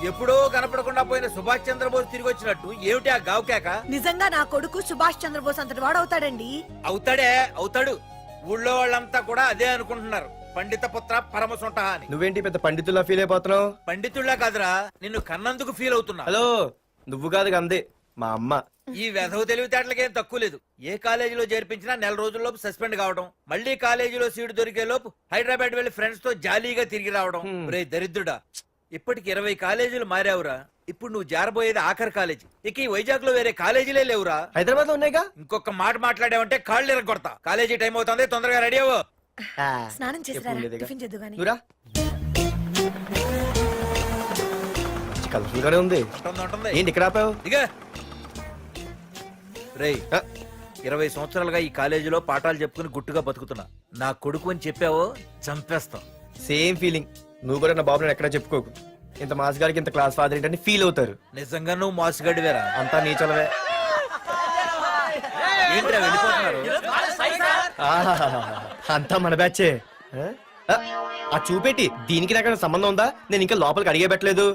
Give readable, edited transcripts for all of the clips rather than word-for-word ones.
ఎప్పుడో కనపడకుండా పోయిన సుభాష్ చంద్రబోస్ తిరిగి వచ్చినట్టు ఏమిటి ఆ గావుకేక? నిజంగా నా కొడుకు సుభాష్ చంద్రబోస్ అంతటి వాడవుతాడండి. అవుతాడు. ఊళ్ళో వాళ్ళంతా కూడా అదే అనుకుంటున్నారు, పండిత పుత్ర పరమసుంట అని. నువ్వేంటి పెద్ద పండితుల్లా ఫీల్ అయిపోతున్నావు? పండితుళ్ళ కాదురా, నిన్ను కన్నందుకు ఫీల్ అవుతున్నా. హలో, నువ్వు కాదు అందే మా అమ్మ. ఈ వెధవ తెలివితేటలకేం తక్కువ లేదు. ఏ కాలేజీలో చేర్పించినా నెల రోజుల్లోపు సస్పెండ్ కావడం, మళ్ళీ కాలేజీలో సీటు దొరికే లోపు హైదరాబాద్ వెళ్లి ఫ్రెండ్స్ తో జాలీగా తిరిగి రావడం. రే దరిద్రుడా, ఇప్పటికి 20 కాలేజీలు మారావురా. ఇప్పుడు నువ్వు జారబోయేది ఆఖరి కాలేజీ. ఇక ఈ వైజాగ్ లో వేరే కాలేజీలే లేవురా. హైదరాబాద్ లో ఉన్నాయిగా. ఇంకొక మాట మాట్లాడావంటే కాళ్ళు ఎరగొడతా. కాలేజీ టైం అవుతుంది, తొందరగా రెడీ అవ్వు. స్నానం చేసి టిఫిన్ చేద్దు గాని. కలర్ఫుల్ గానే ఉంది. ఏంటి ఇక్కడ ఆపావు? రేయ్, 20 సంవత్సరాలుగా ఈ కాలేజీలో పాఠాలు చెప్పుకుని గుట్టుగా బతుకుతున్నా. నా కొడుకు అని చెప్పావో చంపేస్తాం. Same feeling. నువ్వు కూడా నా బాబు ఎక్కడా చెప్పుకోకు. ఇంత మాస్ గారికి ఇంత క్లాస్ ఫాదర్ ఏంటని ఫీల్ అవుతారు. నిజంగా నువ్వు మాసుగడివేరా? అంతా నీచలవే. ఏంట్రా వెళ్ళిపోతున్నారు? అంతా మన బ్యాచే. ఆ చూపెట్టి దీనికి నాకు సంబంధం ఉందా? నేను ఇంకా లోపలికి అడిగే పెట్టలేదు.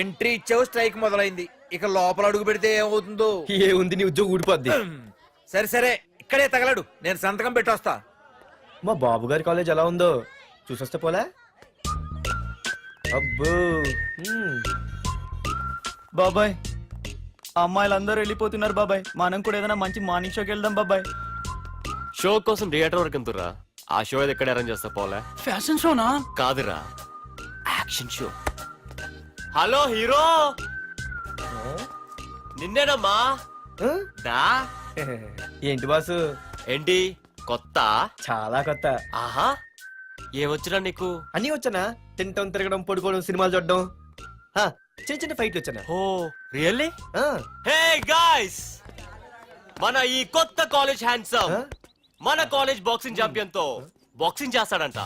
ఎంట్రీ ఇచ్చావు, స్ట్రైక్ మొదలైంది. ఇక లోపల అడుగు పెడితే ఏమవుతుందో. ఏముంది, నీ ఉద్యోగం ఊడిపోద్ది. సరే ఇక్కడే తగలడు, నేను సంతకం పెట్టొస్తా. మా బాబు గారి కాలేజ్ ఎలా ఉందో చూసొస్తే పోలే. అబ్బో, బాబాయ్ అమ్మాయిలందరూ వెళ్ళిపోతున్నారు బాబాయ్. మనం కూడా ఏదైనా మంచి మార్నింగ్ షోకి వెళ్దాం బాబాయ్. షో కోసం థియేటర్ వరకు ఎంతురా? ఆ షో ఏది ఎక్కడ అరేంజ్ చేస్తా పోలే? ఫ్యాషన్ షోనా? కాదురా, యాక్షన్ షో. హలో హీరో, నిన్నేనమ్మా. ఏంటి బాసు? ఏంటి కొత్త? చాలా కొత్త. ఆహా, ఏమొచ్చినా నీకు? అన్నీ వచ్చానా? తింటం, తిరగడం, పడుకోవడం, సినిమాలు చూడడం, చిన్న చిన్న ఫైట్లు వచ్చానా? ఓ రియల్లీ? హే గాయ్స్, మన ఈ కొత్త కాలేజ్ హ్యాండ్సమ్ మన కాలేజ్ బాక్సింగ్ ఛాంపియన్ తో బాక్సింగ్ చేస్తాడంట.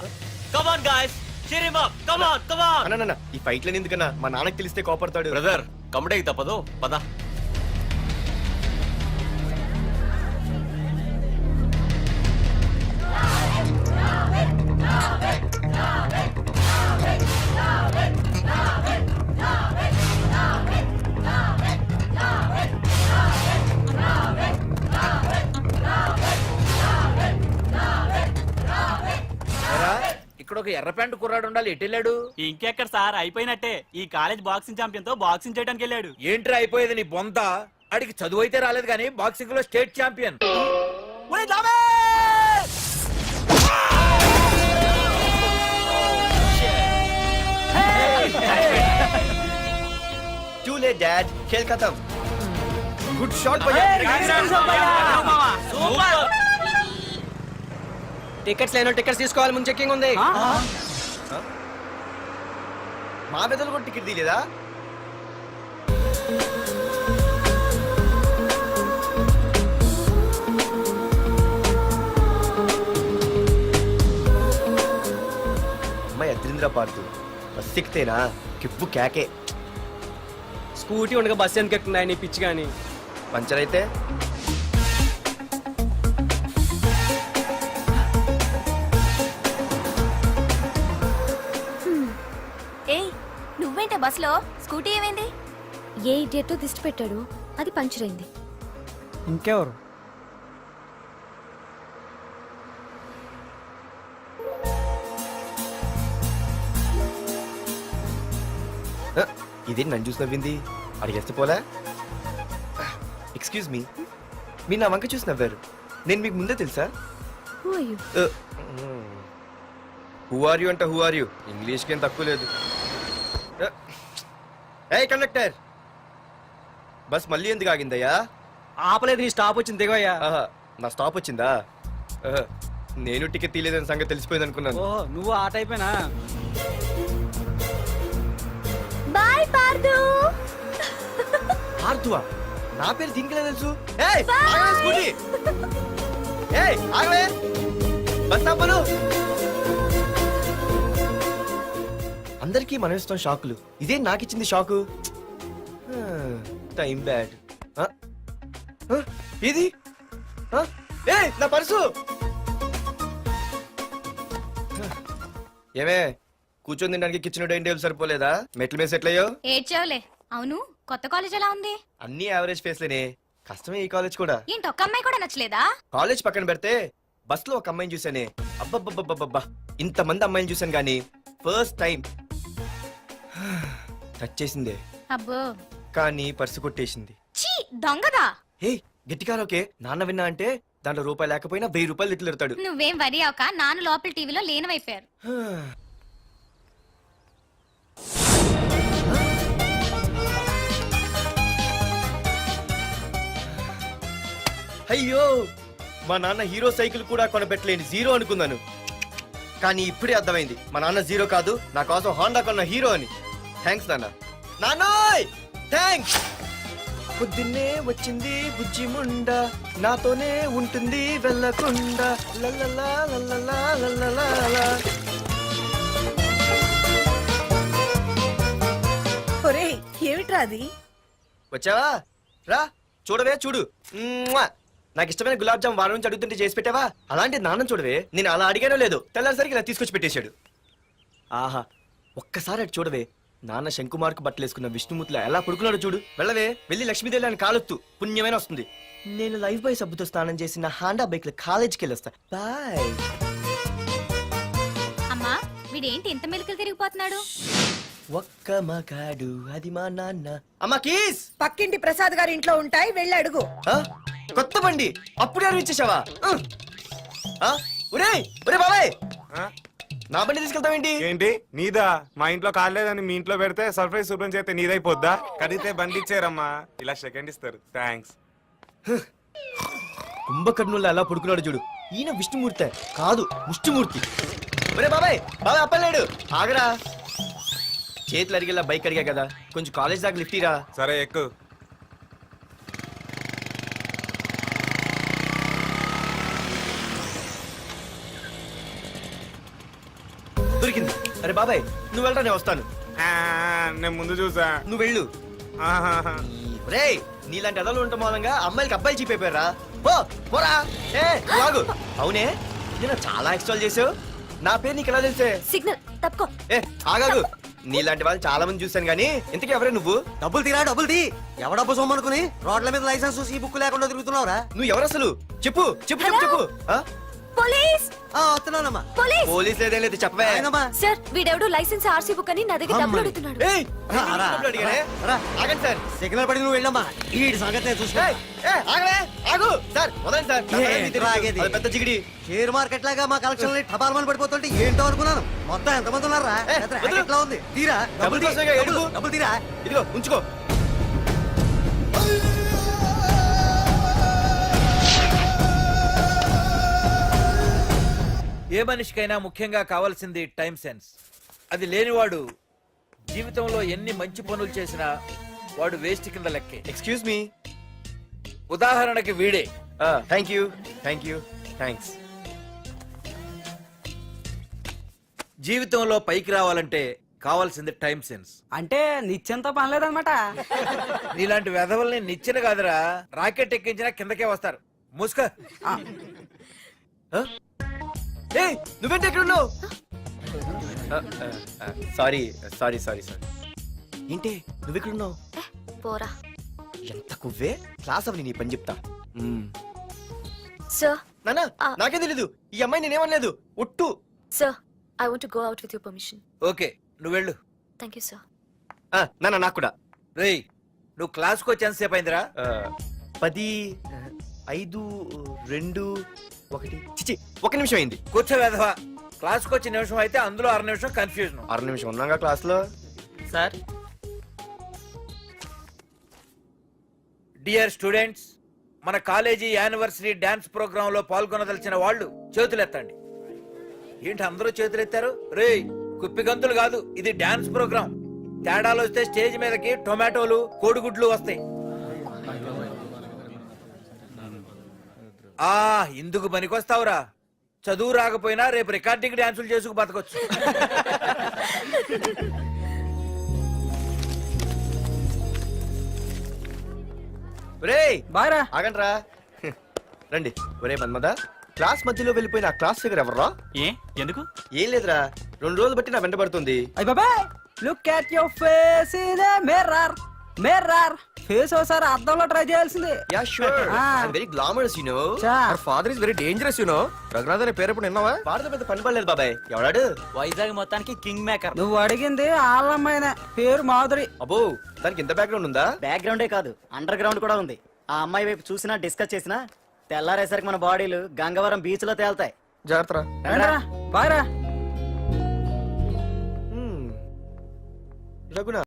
Come on guys, cheer him up. Come on. అన్న, ఈ ఫైట్లని ఎందుకన్నా? మా నాన్నకి తెలిస్తే కోపడతాడు. బ్రదర్, కమడేకి తప్పదు, పద. ఇక్కడ ఒక ఎర్ర ప్యాంటు కుర్రాడు ఉండాలి, ఎటు వెళ్ళాడు? ఇంకెక్కడ సార్, అయిపోయినట్టే. ఈ కాలేజ్ బాక్సింగ్ ఛాంపియన్ తో బాక్సింగ్ చేయడానికి వెళ్ళాడు. ఏంట్రా అయిపోయేది నీ బొంత? అడిగి చదువు అయితే రాలేదు కానీ బాక్సింగ్ లో state champion. Too late, Dad. खेल खत्म. Good shot, టికెట్స్ లేనో టికెట్స్ తీసుకోవాలి, ముందు చెక్కింగ్ ఉంది. మా పెద్దలు కూడా టికెట్ తీయలేదా? అమ్మాయి అద్రింద్ర పార్తు బస్ ఎక్కితేనా కిప్పు కేకే. స్కూటీ ఉండగా బస్సు ఎందుకు ఎక్కుతున్నాయి నీ పిచ్చి గాని? పంచర్ అయితే నువ్వేంటే బస్సులో? స్కూటీ ఏమైంది? ఏ ఇడియట్ దిష్టి పెట్టాడు, అది పంచర్ అయింది. ఇంకెవరు? ఇదేంటి నన్ను చూసి నవ్వింది? అడిగేస్తే పోలే. ఎక్స్క్యూజ్ మీ, మీరు నా వంక చూసి నవ్వారు. నేను మీకు ముందే తెలుసా? హూ ఆర్ యూ అంటే హూ ఆర్ యూ, ఇంగ్లీష్కి ఏం తక్కువ లేదు. ఏ కండక్టర్, బస్ మళ్ళీ ఎందుకు ఆగిందయ్యా? ఆపలేదు, నీ స్టాప్ వచ్చింది, దిగోయ్యా. నా స్టాప్ వచ్చిందా? నేను టికెట్ తీయలేదని సంగతి తెలిసిపోయింది అనుకున్నాను. ఓ, నువ్వు ఆ టైపేనా? బాయ్ పార్దు. పార్దువా? నా పేరు దీనికిలే తెలుసు. స్కూటీ ఆగవే, బస్ ఆపను. అందరికీ మనం ఇస్తాం షాకులు, ఇదే నాకు ఇచ్చింది షాకు. Time bad. ఇది నా పర్సు. ఏమే కూర్చొని తినడానికి కిచెన్ డైనింగ్ టేబుల్ సరిపోలేదా? మెట్ల మీద సెట్ అయ్యో. ఏడ్చావులే. అవును, కొత్త కాలేజ్ ఎలా ఉంది? అన్ని యావరేజ్ ఫేస్లేనే. కష్టమే ఈ కాలేజ్ కూడా. ఏంటి, ఒక్క అమ్మాయి కూడా నచ్చలేదా? కాలేజ్ పక్కన పెడితే బస్ లో ఒక అమ్మాయిని చూసానే. అబ్బబ్బబ్బబ్బబ్బా, ఇంతమంది అమ్మాయిని చూసాను గానీ ఫస్ట్ టైం టచ్ చేసిందే. అబ్బో, కానీ పర్సు కొట్టేసింది. చీ దొంగదా. హే గట్టిగా ఓకే, నాన్న విన్నా అంటే దాంట్లో రూపాయి లేకపోయినా 1000 రూపాయలు ఇట్లు ఎడతాడు. నువ్వేం వరి అవక, నాన్న లోపల టీవీలో లేనవైపోయారు. అయ్యో, మా నాన్న హీరో సైకిల్ కూడా కొనబెట్టలేని జీరో అనుకున్నాను. కానీ ఇప్పుడే అర్థమైంది, మా నాన్న జీరో కాదు, నా కోసం హోండా కొన్న హీరో అని. థ్యాంక్స్ నాన్న. నాన్నోయ్ థ్యాంక్స్. పొద్దున్నే వచ్చింది బుజ్జి ముండ, నాతోనే ఉంటుంది వెళ్ళకుండా. లల్లలా లల్లలా లల్లలా. ఒరేయ్ ఏమిట్రా అది? వచ్చావా? రా చూడవే, చూడు. మ్మ్వా! నాకు ఇష్టమైన గులాబ్ జామ్ వారం నుంచి అడుగుతుంటే చేసి పెట్టావా? అలాంటి నాన్న చూడవే, నేను అలా అడిగానో లేదు, తెల్లారిసరికి ఇలా తీసుకొచ్చి పెట్టేశాడు. ఆహా, ఒక్కసారి అటు చూడవే, నాన్న శంకుమార్కు బట్టలేసుకున్న విష్ణుమూర్తిలా ఎలా పడుకున్నాడు చూడు. వెళ్ళవే, వెళ్ళి లక్ష్మీదేవి అని కాలొత్తు, పుణ్యమైన వస్తుంది. నేను లైఫ్ బాయ్ సబ్బుతో స్నానం చేసిన హాండా బైక్ లో కాలేజీకి వెళ్ళొస్తా. బాయ్. అమ్మా, వీడేంటి ఇంత మెలికలు తిరిగిపోతున్నాడు? ఒక్క మగాడు అది మా నాన్న. అమ్మా కీస్. పక్కింటి ప్రసాద్ గారి ఇంట్లో ఉంటాయి, వెళ్ళి అడుగు. ఆ? కొత్త బండి అప్పుడే అరివిచ్చేసావా? ఒరే ఒరే బాబాయ్, నా బండి తీసుకెళ్తావేంటి? ఏంటి నీదా? మా ఇంట్లో కాలేదని మీ ఇంట్లో పెడితే సర్ప్రైజ్ శుభ్రం చేస్తే నీదైపోద్దా? కడిగితే బండి ఇచ్చారమ్మా, ఇలా సెకండ్ ఇస్తారు. థ్యాంక్స్. కుంభకర్ణుల్లో ఎలా పడుకున్నాడు చూడు. ఈయన విష్ణుమూర్తి కాదు, ముష్టిమూర్తి. ఒరే బాబాయ్, బాబాయ్ అప్పలేడు, ఆగరా. చేతులు అరిగేలా బైక్ అడిగా కదా, కొంచెం కాలేజ్ దాకా లిఫ్ట్ ఇరా. సరే ఎక్కు. దొరికింది. అరే బాబాయ్ నువ్వు వెళ్ళరా, నేను వస్తాను. ఆ, నేను ముందు చూసా. నువ్వు వెళ్ళు. ఆహాహా. రే నీలాంటి అదలు ఉండటం మూలంగా అమ్మాయిలకి అబ్బాయిలు చీపైపోయారా? పోరా. ఏ లాగు. అవునే, నేను చాలా ఎక్స్ట్రాల్ చేసావు. నా పేరు నీకు ఎలా తెలిసే? సిగ్నల్ తప్పుకో. ఏ ఆగాగు. నీలాంటి వాళ్ళు చాలా మంది చూశాను గానీ ఇంతకీ ఎవరే నువ్వు? డబ్బులు తీరా, డబ్బులు తీ. ఎవడబ్బు సొమ్మనుకుని రోడ్ల మీద లైసెన్స్ చూసి ఈ బుక్ లేకుండా తిరుగుతున్నావురా? నువ్వు ఎవరు అసలు? చెప్పు చెప్పు చెప్పు చెప్పు. ఆ? పోలీస్ వస్తున్నానమ్మా. పోలీస్. పోలీస్ లేదేం లేదు, చెప్పవే. ఆయనమ్మా. సార్, వీడెవడు లైసెన్స్ ఆర్సీ బుక్ అని నా దగ్గర డబ్బులు అడుగుతున్నాడు. ఏయ్, రా, నేను రా, డబ్బులు అడిగానే? రా. ఆగండి సార్. సిగ్నల్ పడి నువ్వు వెళ్ళమ్మా, ఈ సంగతి నేను చూసుకో. ఏయ్, ఏయ్, ఆగవే, ఆగు. సార్ వదండి సార్, నా పని మీకు తెలుసు. ఆగేది. అది పెద్ద జిగిడి. షేర్ మార్కెట్ లాగా మా కలెక్షన్ టపాల్మని పడిపోతుంటే ఏంటో అనుకున్నాను. మొత్తం ఎంతమంది ఉన్నారా? ఏ, వదిలు. ఎట్లా ఉంది? తీరా డబ్బులు కోసమేగా ఏడుపు. డబ్బులు తీరా. ఇదిగో ఉంచుకో. ఏ మనిషికైనా ముఖ్యంగా కావాల్సింది టైం సెన్స్. అది లేనివాడు జీవితంలో ఎన్ని మంచి పనులు చేసినా వాడు వేస్ట్ కింద లెక్కే. Excuse me. ఉదాహరణకి వీడే. Thank you thank you thanks. జీవితంలో పైకి రావాలంటే కావాల్సింది టైం సెన్స్. అంటే నిత్యంతో పనిలేదన్నమాట. నీలాంటి వెధవల్ని నిచ్చిన కాదురా, రాకెట్ ఎక్కించినా కిందకే వస్తారు. మూసుక. ఏయ్ నువ్వేంటి ఎక్కడ ఉన్నావు? Sorry sorry sorry sorry. ఏంటి నువ్వు ఎక్కడ ఉన్నావు? పోరా. ఎంత కువ్వే. క్లాస్ అవని నీ పని చెప్తా. సార్, నానా నాకే తెలీదు, ఈ అమ్మాయి నేనేమనలేదు, ఒట్టు. Sir, I want to go out with your permission. Okay నువ్వు వెళ్ళు. Thank you sir. నానా నాకు కూడా. రేయ్ నువ్వు క్లాస్కి వచ్చి ఎంతసేపు అయిందిరా? 10, 5, 2, 1 చిచి 1 నిమిషం అయింది. కూర్చో వెధవా. క్లాస్కి వచ్చి నిమిషం అయితే అందులో 6 నిమిషం కన్ఫ్యూజన్. 6 నిమిషం ఉన్నాగా క్లాస్ లో. సార్, డియర్ స్టూడెంట్స్, మన కాలేజీ యానివర్సరీ డాన్స్ ప్రోగ్రామ్ లో పాల్గొనదలిచిన వాళ్ళు చేతులెత్తండి. ఏంటి అందరూ చేతులెత్తారు? రేయ్ కుప్పి గంతులు కాదు, ఇది డాన్స్ ప్రోగ్రామ్. తేడాలు వస్తే స్టేజ్ మీదకి టొమాటోలు కోడిగుడ్లు వస్తాయి. ఇందుకు పనికొస్తావురా. చదువు రాకపోయినా రేపు రికార్డింగ్ డాన్సులు చేసుకు బతకొచ్చు. రేయ్ బాయ్రా. ఆగండ్రా. రండి. ఒరే మన్మద, క్లాస్ మధ్యలో వెళ్ళిపోయిన ఆ క్లాస్ ఫిగర్ ఎవర్రా? ఏ ఎందుకు? ఏం లేదురా, 2 రోజులు బట్టి నా వెంట పడుతుంది. అయ్య బాబాయ్ look at your face in a mirror mirror face ఒకసారి అద్దంలో ట్రై చేయాల్సింది. Yeah sure I very glamorous you know. Father is very dangerous you know. Raghunath అనే పేరు ఎప్పుడు విన్నావా? పాడతో పెద్ద పని పడలేదు బాబాయ్. ఎవడాడు? వైజాగ్ మొత్తానికి కింగ్ మేకర్. నువ్వు అడిగింది ఆళ్ళమ్మాయిన పేరు మాధురి. అబ్బో దానికి ఇంత బ్యాక్గ్రౌండ్ ఉందా? బ్యాక్గ్రౌండే కాదు అండర్ గ్రౌండ్ కూడా ఉంది. ఆ అమ్మాయి వైపు చూసినా డిస్కస్ చేసినా తెల్లారేసరికి మన బాడీలు గంగవరం బీచ్ లో తేల్తాయి. జాగ్రత్త. బాయ్ రా. రఘునాథ్